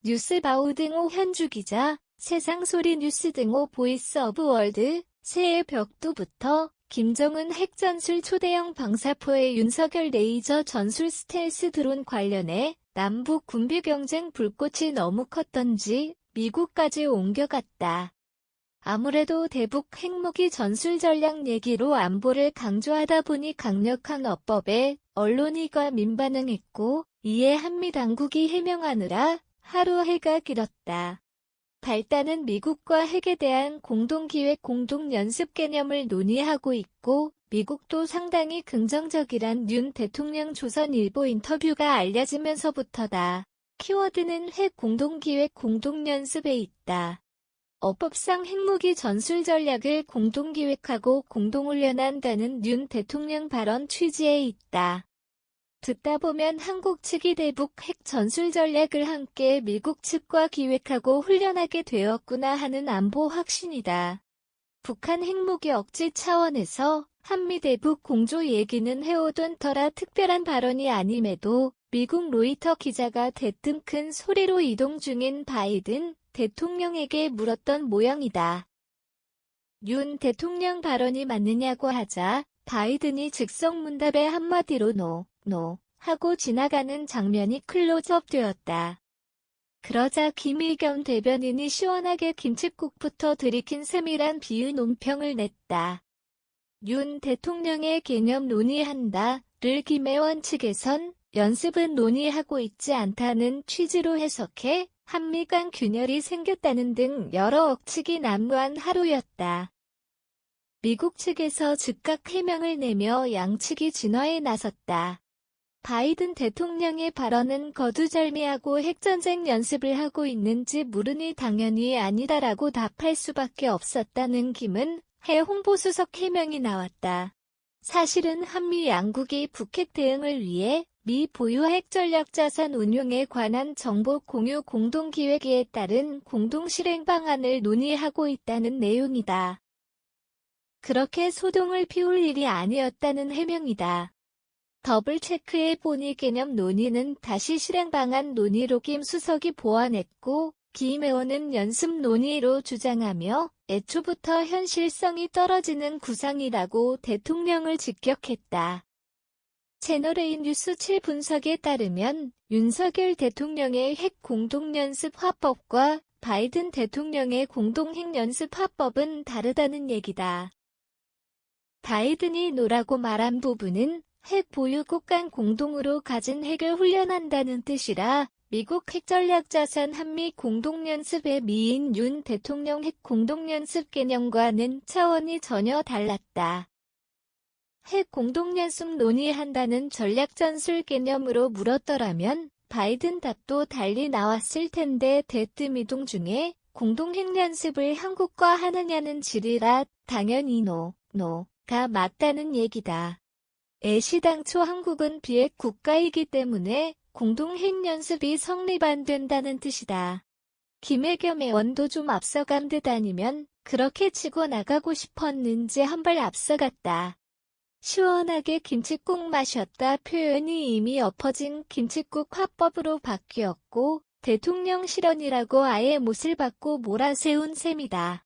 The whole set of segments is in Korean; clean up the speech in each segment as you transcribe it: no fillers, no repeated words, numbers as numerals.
뉴스바우 등호 현주 기자, 세상소리 뉴스 등호 보이스 오브 월드, 새해 벽두부터 김정은 핵전술 초대형 방사포의 윤석열 레이저 전술 스텔스 드론 관련해 남북 군비 경쟁 불꽃이 너무 컸던지 미국까지 옮겨갔다. 아무래도 대북 핵무기 전술 전략 얘기로 안보를 강조하다 보니 강력한 어법에 언론이과 민반응했고 이에 한미 당국이 해명하느라 하루 해가 길었다. 발단은 미국과 핵에 대한 공동기획 공동연습 개념을 논의하고 있고 미국도 상당히 긍정적이란 윤 대통령 조선일보 인터뷰가 알려지면서부터다. 키워드는 핵 공동기획 공동연습에 있다. 어법상 핵무기 전술 전략을 공동기획하고 공동훈련한다는 윤 대통령 발언 취지에 있다. 듣다 보면 한국 측이 대북 핵 전술 전략을 함께 미국 측과 기획하고 훈련하게 되었구나 하는 안보 확신이다. 북한 핵무기 억제 차원에서 한미 대북 공조 얘기는 해오던 터라 특별한 발언이 아님에도 미국 로이터 기자가 대뜸 큰 소리로 이동 중인 바이든 대통령에게 물었던 모양이다. 윤 대통령 발언이 맞느냐고 하자 바이든이 즉석문답에 한마디로 노 하고 지나가는 장면이 클로즈업되었다. 그러자 김의겸 대변인이 시원하게 김칫국부터 들이킨 세밀한 비유 논평을 냈다. 윤 대통령의 개념 논의한다를 김혜원 측에선 연습은 논의하고 있지 않다는 취지로 해석해 한미 간 균열이 생겼다는 등 여러 억측이 난무한 하루였다. 미국 측에서 즉각 해명을 내며 양측이 진화에 나섰다. 바이든 대통령의 발언은 거두절미하고 핵전쟁 연습을 하고 있는지 물으니 당연히 아니다라고 답할 수밖에 없었다는 김은 해 홍보수석 해명이 나왔다. 사실은 한미 양국이 북핵 대응을 위해 미 보유 핵전략자산 운용에 관한 정보 공유 공동기획에 따른 공동실행 방안을 논의하고 있다는 내용이다. 그렇게 소동을 피울 일이 아니었다는 해명이다. 더블 체크해보니 개념 논의는 다시 실행 방안 논의로 김 수석이 보완했고 김 의원은 연습 논의로 주장하며 애초부터 현실성이 떨어지는 구상이라고 대통령을 직격했다. 채널A 뉴스 7 분석에 따르면 윤석열 대통령의 핵 공동연습 화법과 바이든 대통령의 공동핵연습 화법은 다르다는 얘기다. 바이든이 노라고 말한 부분은 핵 보유국 간 공동으로 가진 핵을 훈련한다는 뜻이라 미국 핵전략자산 한미 공동연습의 미인 윤 대통령 핵 공동연습 개념과는 차원이 전혀 달랐다. 핵 공동연습 논의한다는 전략전술 개념으로 물었더라면 바이든 답도 달리 나왔을 텐데 대뜸 이동 중에 공동핵연습을 한국과 하느냐는 질이라 당연히 노가 맞다는 얘기다. 애시당초 한국은 비핵 국가이기 때문에 공동핵연습이 성립 안 된다는 뜻이다. 김의겸 의원도 좀 앞서간 듯 아니면 그렇게 치고 나가고 싶었는지 한 발 앞서갔다. 시원하게 김칫국 마셨다 표현이 이미 엎어진 김칫국 화법으로 바뀌었고 대통령 실언이라고 아예 못을 받고 몰아세운 셈이다.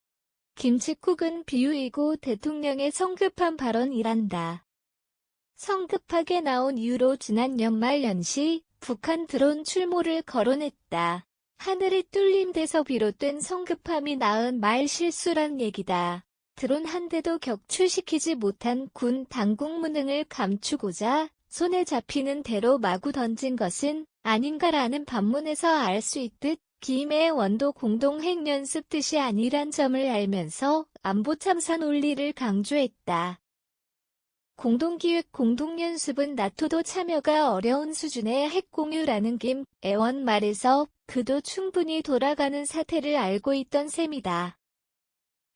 김칫국은 비유이고 대통령의 성급한 발언이란다. 성급하게 나온 이유로 지난 연말 연시 북한 드론 출몰을 거론했다. 하늘이 뚫림돼서 비롯된 성급함이 낳은 말 실수란 얘기다. 드론 한 대도 격추시키지 못한 군 당국 무능을 감추고자 손에 잡히는 대로 마구 던진 것은 아닌가라는 반문에서 알 수 있듯 김의 원도 공동핵연습 뜻이 아니란 점을 알면서 안보 참사 논리를 강조했다. 공동기획 공동연습은 나토도 참여가 어려운 수준의 핵공유라는 김 의원 말에서 그도 충분히 돌아가는 사태를 알고 있던 셈이다.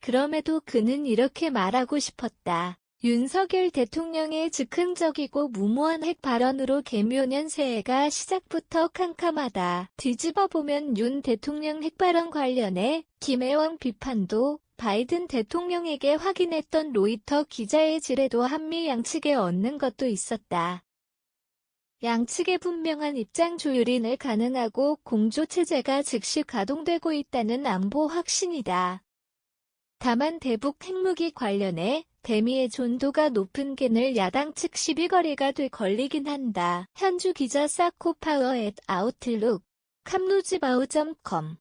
그럼에도 그는 이렇게 말하고 싶었다. 윤석열 대통령의 즉흥적이고 무모한 핵 발언으로 개묘년 새해가 시작부터 캄캄하다. 뒤집어보면 윤 대통령 핵 발언 관련해 김혜원 비판도 바이든 대통령에게 확인했던 로이터 기자의 질에도 한미 양측에 얻는 것도 있었다. 양측의 분명한 입장 조율이 늘 가능하고 공조체제가 즉시 가동되고 있다는 안보 확신이다. 다만 대북 핵무기 관련해 대미의 존도가 높은 게 늘 야당 측 시비거리가 돼 걸리긴 한다. 현주 기자 사코파워 @아웃룩, 캄루즈바우.com